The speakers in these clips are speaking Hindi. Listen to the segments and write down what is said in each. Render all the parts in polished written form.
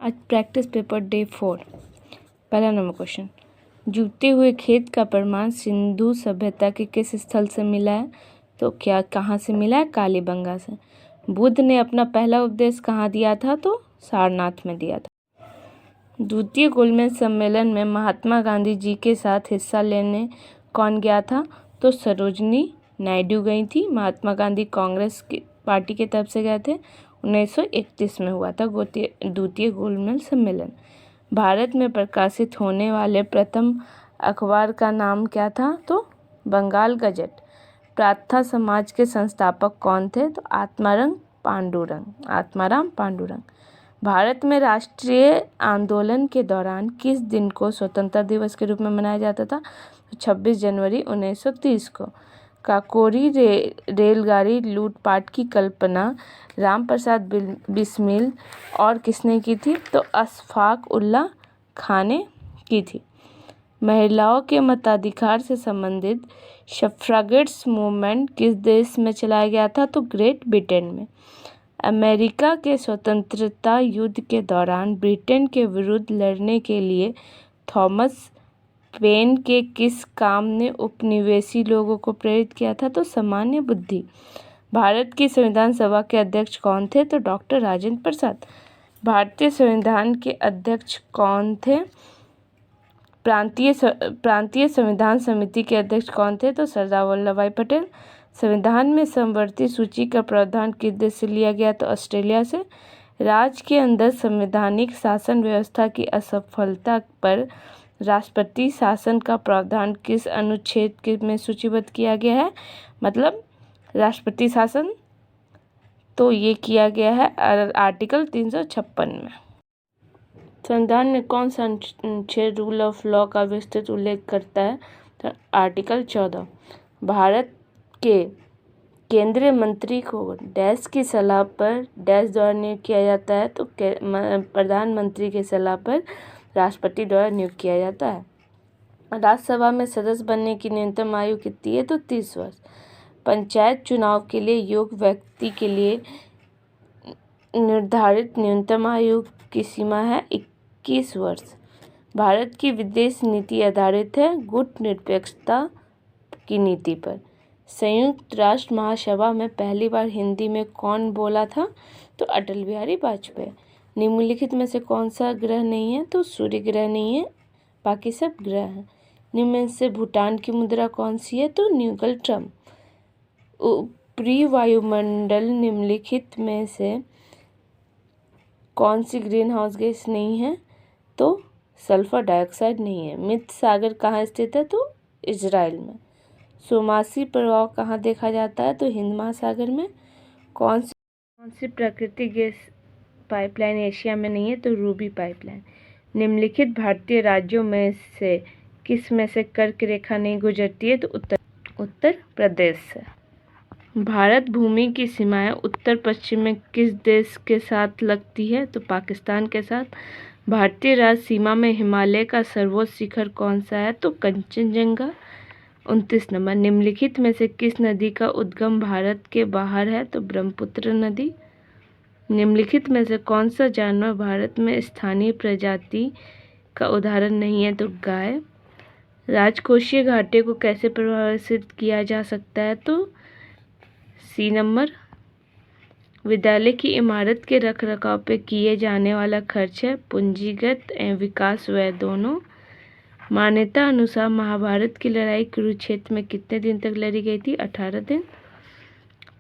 आज प्रैक्टिस पेपर डे 4। पहला नंबर क्वेश्चन, जूते हुए खेत का प्रमाण सिंधु सभ्यता के किस स्थल से मिला है? तो क्या कहाँ से मिला है? कालीबंगा से। बुद्ध ने अपना पहला उपदेश कहाँ दिया था? तो सारनाथ में दिया था। द्वितीय गोलमेज सम्मेलन में महात्मा गांधी जी के साथ हिस्सा लेने कौन गया था? तो सरोजनी नायडू गई थी। महात्मा गांधी कांग्रेस की पार्टी की तरफ से गए थे। 1931 में हुआ था द्वितीय गोलमेज सम्मेलन। भारत में प्रकाशित होने वाले प्रथम अखबार का नाम क्या था? तो बंगाल गजट। प्रार्थना समाज के संस्थापक कौन थे? तो आत्माराम पांडुरंग। भारत में राष्ट्रीय आंदोलन के दौरान किस दिन को स्वतंत्रता दिवस के रूप में मनाया जाता था? तो 26 जनवरी 1930 को। काकोरी रेलगाड़ी लूटपाट की कल्पना रामप्रसाद बिस्मिल और किसने की थी? तो अशफाक उल्लाह खान ने की थी। महिलाओं के मताधिकार से संबंधित सफ्रागेट्स मूवमेंट किस देश में चलाया गया था? तो ग्रेट ब्रिटेन में। अमेरिका के स्वतंत्रता युद्ध के दौरान ब्रिटेन के विरुद्ध लड़ने के लिए थॉमस पेन के किस काम ने उपनिवेशी लोगों को प्रेरित किया था? तो सामान्य बुद्धि। भारत की संविधान सभा के अध्यक्ष कौन थे? तो डॉक्टर राजेंद्र प्रसाद। भारतीय संविधान के अध्यक्ष कौन थे? प्रांतीय संविधान समिति के अध्यक्ष कौन थे? तो सरदार वल्लभ भाई पटेल। संविधान में समवर्ती सूची का प्रावधान किस देश से लिया गया? तो ऑस्ट्रेलिया से। राज्य के अंदर संवैधानिक शासन व्यवस्था की असफलता पर राष्ट्रपति शासन का प्रावधान किस अनुच्छेद में सूचीबद्ध किया गया है? मतलब राष्ट्रपति शासन, तो ये किया गया है आर्टिकल 356 में। संविधान में कौन सा अनुच्छेद रूल ऑफ लॉ का विस्तृत उल्लेख करता है? तो आर्टिकल 14। भारत के केंद्रीय मंत्री को डैश की सलाह पर डैश द्वारा नियुक्त किया जाता है? तो प्रधानमंत्री की सलाह पर राष्ट्रपति द्वारा नियुक्त किया जाता है। राज्यसभा में सदस्य बनने की न्यूनतम आयु कितनी है? तो 30 वर्ष। पंचायत चुनाव के लिए योग्य व्यक्ति के लिए निर्धारित न्यूनतम आयु की सीमा है 21 वर्ष। भारत की विदेश नीति आधारित है गुटनिरपेक्षता की नीति पर। संयुक्त राष्ट्र महासभा में पहली बार हिंदी में कौन बोला था? तो अटल बिहारी वाजपेयी। निम्नलिखित में से कौन सा ग्रह नहीं है? तो सूर्य ग्रह नहीं है, बाकी सब ग्रह हैं। निम्न में से भूटान की मुद्रा कौन सी है? तो न्यूगल ट्रम। ऊपरी वायुमंडल निम्नलिखित में से कौन सी ग्रीन हाउस गैस नहीं है? तो सल्फर डाइऑक्साइड नहीं है। मृत सागर कहाँ स्थित है? तो इजराइल में। सोमासी प्रभाव कहाँ देखा जाता है? तो हिंद महासागर में। कौन सी प्राकृतिक गैस पाइपलाइन एशिया में नहीं है? तो रूबी पाइपलाइन। निम्नलिखित भारतीय राज्यों में से किस में से कर्क रेखा नहीं गुजरती है? तो उत्तर प्रदेश से। भारत भूमि की सीमाएं उत्तर पश्चिम में किस देश के साथ लगती है? तो पाकिस्तान के साथ। भारतीय राज्य सीमा में हिमालय का सर्वोच्च शिखर कौन सा है? तो कंचनजंगा। 29 नंबर, निम्नलिखित में से किस नदी का उद्गम भारत के बाहर है? तो ब्रह्मपुत्र नदी। निम्नलिखित में से कौन सा जानवर भारत में स्थानीय प्रजाति का उदाहरण नहीं है? तो गाय। राजकोषीय घाटे को कैसे परिभाषित किया जा सकता है? तो सी नंबर, विद्यालय की इमारत के रखरखाव पे किए जाने वाला खर्च है पूंजीगत एवं विकास व्यय दोनों। मान्यता अनुसार महाभारत की लड़ाई कुरुक्षेत्र में कितने दिन तक लड़ी गई थी? 18 दिन।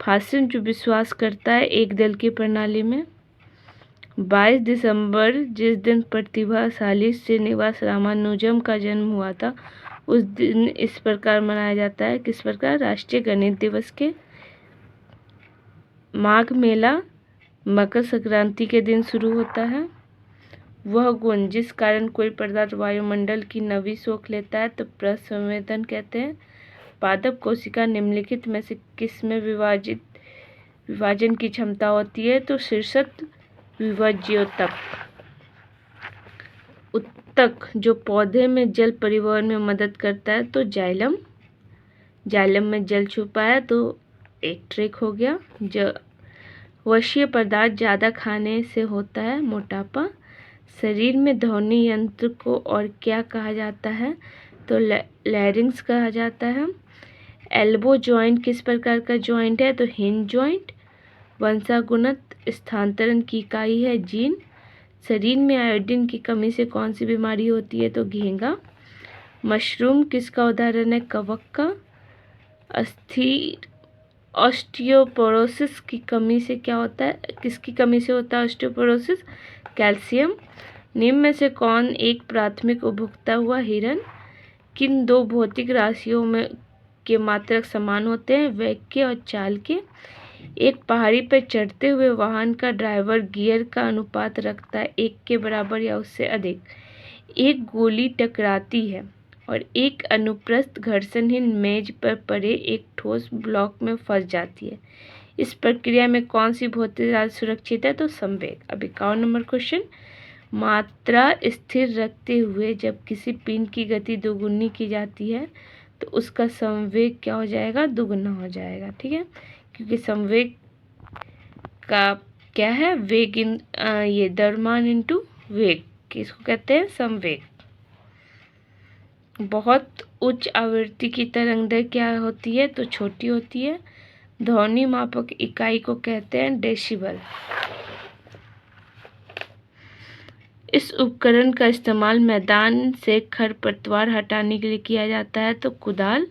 फासिज्म जो विश्वास करता है एक दल की प्रणाली में। 22 दिसंबर जिस दिन प्रतिभाशाली श्रीनिवास रामानुजम का जन्म हुआ था उस दिन इस प्रकार मनाया जाता है, किस प्रकार? राष्ट्रीय गणित दिवस के। माघ मेला मकर संक्रांति के दिन शुरू होता है। वह गुण जिस कारण कोई पदार्थ वायुमंडल की नमी सोख लेता है तो प्रसंवेदन कहते हैं। पादप कोशिका निम्नलिखित में से किस में विभाजन की क्षमता होती है? तो शीर्षक विभाज्योतक। उत्तक जो पौधे में जल परिवहन में मदद करता है तो जाइलम में जल छुपा है तो एक ट्रेक हो गया। वशीय पदार्थ ज़्यादा खाने से होता है मोटापा। शरीर में ध्वनि यंत्र को और क्या कहा जाता है? तो लैरिंक्स कहा जाता है। एल्बो जॉइंट किस प्रकार का जॉइंट है? तो हिंज जॉइंट। वंशानुगत स्थानांतरण की इकाई है जीन। शरीर में आयोडीन की कमी से कौन सी बीमारी होती है? तो घेंगा। मशरूम किसका उदाहरण है? कवक का। ऑस्टियोपोरोसिस की कमी से क्या होता है? किसकी कमी से होता है ऑस्टियोपोरोसिस? कैल्शियम। निम्न में से कौन एक प्राथमिक उपभोक्ता हुआ? हिरण। किन दो भौतिक राशियों में के मात्रक समान होते हैं? वेग के और चाल के। एक पहाड़ी पर चढ़ते हुए वाहन का ड्राइवर गियर का अनुपात रखता है 1 के बराबर या उससे अधिक। एक गोली टकराती है और एक अनुप्रस्थ घर्षणहीन मेज पर पड़े एक ठोस ब्लॉक में फंस जाती है। इस प्रक्रिया में कौन सी भौतिक राशि सुरक्षित है? तो संवेग। अब 51 नंबर क्वेश्चन। मात्रा स्थिर रखते हुए जब किसी पिंड की गति दोगुनी की जाती है तो उसका संवेग क्या हो जाएगा? दुगना हो जाएगा। ठीक है, क्योंकि संवेग का क्या है? वेग ये द्रव्यमान इंटू वेग, किसको कहते हैं? संवेग। बहुत उच्च आवृत्ति की तरंग दैर्घ्य क्या होती है? तो छोटी होती है। ध्वनि मापक इकाई को कहते हैं डेसिबल। इस उपकरण का इस्तेमाल मैदान से खरपतवार हटाने के लिए किया जाता है। तो कुदाल।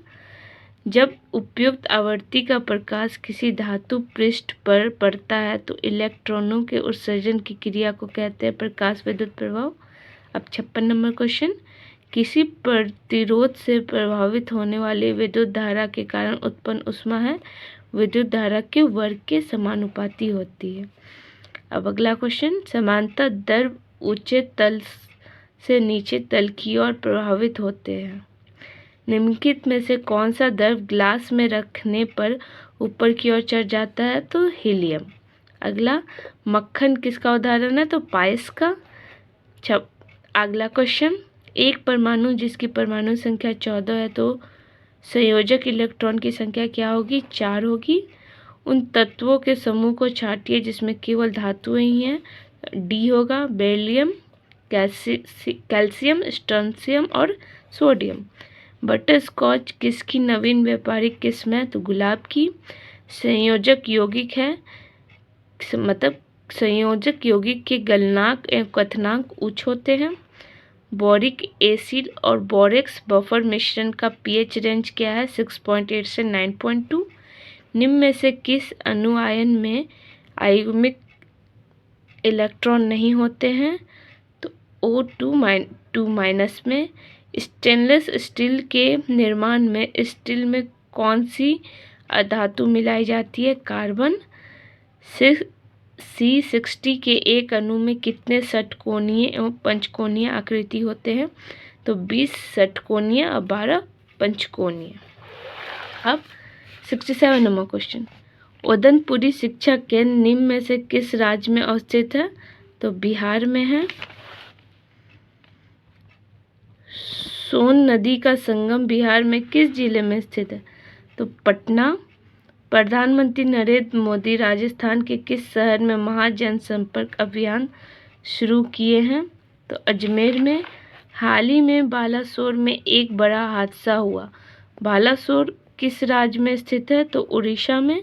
जब उपयुक्त आवृत्ति का प्रकाश किसी धातु पृष्ठ पर पड़ता है तो इलेक्ट्रॉनों के उत्सर्जन की क्रिया को कहते हैं प्रकाश विद्युत प्रभाव। अब 56 नंबर क्वेश्चन। किसी प्रतिरोध से प्रभावित होने वाली विद्युत धारा के कारण उत्पन्न ऊष्मा है विद्युत धारा के वर्ग के समानुपाती होती है। अब अगला क्वेश्चन। समांतर द्रव ऊंचे तल से नीचे तल की ओर प्रभावित होते हैं। निम्नलिखित में से कौन सा द्रव ग्लास में रखने पर ऊपर की ओर चढ़ जाता है? तो हीलियम। अगला, मक्खन किसका उदाहरण है? तो पायस का। अगला क्वेश्चन। एक परमाणु जिसकी परमाणु संख्या 14 है तो संयोजक इलेक्ट्रॉन की संख्या क्या होगी? 4 होगी। उन तत्वों के समूह को छांटिए जिसमें केवल धातुएं ही हैं। डी होगा। बेरिलियम, कैल्शियम, स्ट्रोंशियम और सोडियम। बटरस्कॉच किसकी नवीन व्यापारिक किस्म है? तो गुलाब की। संयोजक यौगिक है, मतलब संयोजक यौगिक के गलनांक एवं क्वथनांक उच्च होते हैं। बोरिक एसिड और बोरेक्स बफर मिश्रण का पीएच रेंज क्या है? 6.8 से 9.2। निम्न में से किस अणु आयन में आयुग्मिक इलेक्ट्रॉन नहीं होते हैं? तो O2 माइनस में। स्टेनलेस स्टील के निर्माण में स्टील में कौन सी अधातु मिलाई जाती है? कार्बन। C60 के एक अणु में कितने षटकोणीय एवं पंचकोणीय आकृति होते हैं? तो 20 षटकोणीय और 12 पंचकोणीय। अब 67 नंबर क्वेश्चन। उदनपुरी शिक्षा केंद्र निम्न में से किस राज्य में अवस्थित है? तो बिहार में है। सोन नदी का संगम बिहार में किस जिले में स्थित है? तो पटना। प्रधानमंत्री नरेंद्र मोदी राजस्थान के किस शहर में महाजनसंपर्क अभियान शुरू किए हैं? तो अजमेर में। हाल ही में बालासोर में एक बड़ा हादसा हुआ। बालासोर किस राज्य में स्थित है? तो उड़ीसा में।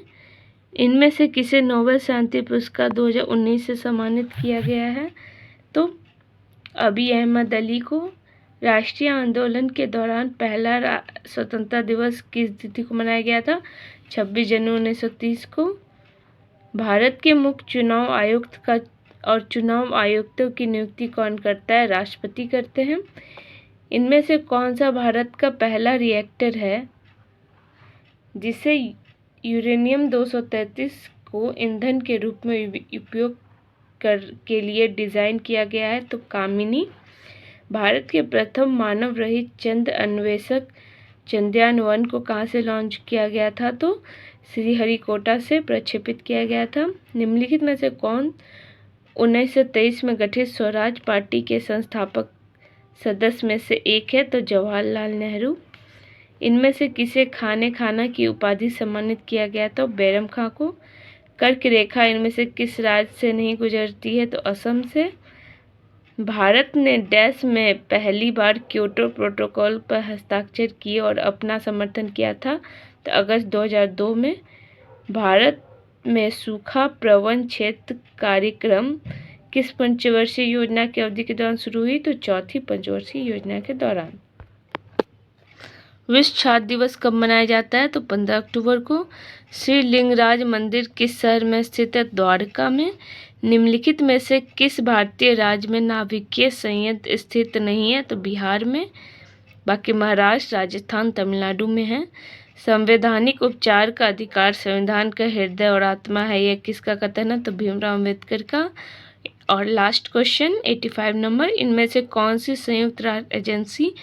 इनमें से किसे नोबेल शांति पुरस्कार 2019 से सम्मानित किया गया है? तो अभी अहमद अली को। राष्ट्रीय आंदोलन के दौरान पहला स्वतंत्रता दिवस किस तिथि को मनाया गया था? 26 जनवरी 1930 को। भारत के मुख्य चुनाव आयुक्त का और चुनाव आयुक्तों की नियुक्ति कौन करता है? राष्ट्रपति करते हैं। इनमें से कौन सा भारत का पहला रिएक्टर है जिसे यूरेनियम 233 को ईंधन के रूप में उपयोग के लिए डिज़ाइन किया गया है? तो कामिनी। भारत के प्रथम मानव रहित चंद्र अन्वेषक चंद्रयान 1 को कहाँ से लॉन्च किया गया था? तो श्रीहरिकोटा से प्रक्षेपित किया गया था। निम्नलिखित में से कौन 1923 में गठित स्वराज पार्टी के संस्थापक सदस्य में से एक है? तो जवाहरलाल नेहरू। इनमें से किसे खाना की उपाधि सम्मानित किया गया? तो बैरम खां को। कर्क रेखा इनमें से किस राज्य से नहीं गुजरती है? तो असम से। भारत ने डैश में पहली बार क्योटो प्रोटोकॉल पर हस्ताक्षर किए और अपना समर्थन किया था? तो अगस्त 2002 में। भारत में सूखा प्रबंधन क्षेत्र कार्यक्रम किस पंचवर्षीय योजना की अवधि के दौरान शुरू हुई? तो चौथी पंचवर्षीय योजना के दौरान। विश्व छात्र दिवस कब मनाया जाता है? तो 15 अक्टूबर को। श्री लिंगराज मंदिर किस शहर में स्थित है? द्वारका में। निम्नलिखित में से किस भारतीय राज्य में नाभिकीय संयंत्र स्थित नहीं है? तो बिहार में। बाकी महाराष्ट्र, राजस्थान, तमिलनाडु में है। संवैधानिक उपचार का अधिकार संविधान का हृदय और आत्मा है, यह किसका कथन है? तो भीमराव अम्बेडकर का। और लास्ट क्वेश्चन 85 नंबर, इनमें से कौन सी संयुक्त राष्ट्र एजेंसी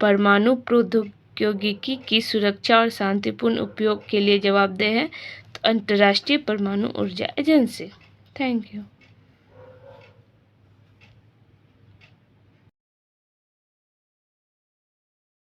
परमाणु प्रौद्योगिकी की सुरक्षा और शांतिपूर्ण उपयोग के लिए जवाबदेह है? तो अंतर्राष्ट्रीय परमाणु ऊर्जा एजेंसी। Thank you.